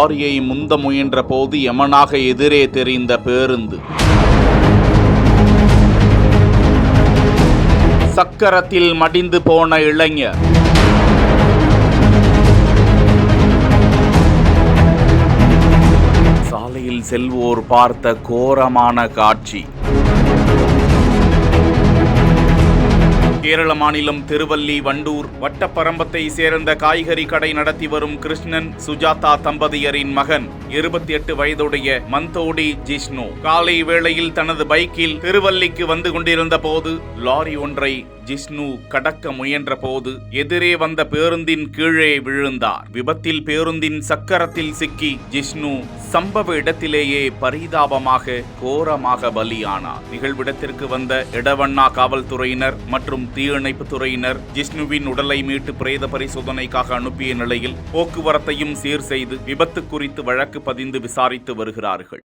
லாரியை முந்த முயன்ற போது யமனாக எதிரே தெரிந்த பேருந்து. சக்கரத்தில் மடிந்து போன இளைஞர். சாலையில் செல்வோர் பார்த்த கோரமான காட்சி. கேரள மாநிலம் திருவல்லி வண்டூர் வட்டப்பரம்பத்தை சேர்ந்த காய்கறி கடை நடத்தி வரும் கிருஷ்ணன் சுஜாதா தம்பதியரின் மகன் 28 வயதுடைய மந்தோடி ஜிஷ்ணு காலை வேளையில் தனது பைக்கில் திருவல்லிக்கு வந்து கொண்டிருந்த போது லாரி ஒன்றை ஜிஷ்ணு கடக்க முயன்ற போது எதிரே வந்த பேருந்தின் கீழே விழுந்தார். விபத்தில் பேருந்தின் சக்கரத்தில் சிக்கி ஜிஷ்ணு சம்பவ இடத்திலேயே பரிதாபமாக கோரமாக பலியானார். நிகழ்விடத்திற்கு வந்த எடவண்ணா காவல்துறையினர் மற்றும் தீயணைப்பு துறையினர் ஜிஷ்ணுவின் உடலை மீட்டு பிரேத பரிசோதனைக்காக அனுப்பிய நிலையில் போக்குவரத்தையும் சீர் செய்து விபத்து குறித்து வழக்கு பதிந்து விசாரித்து வருகிறார்கள்.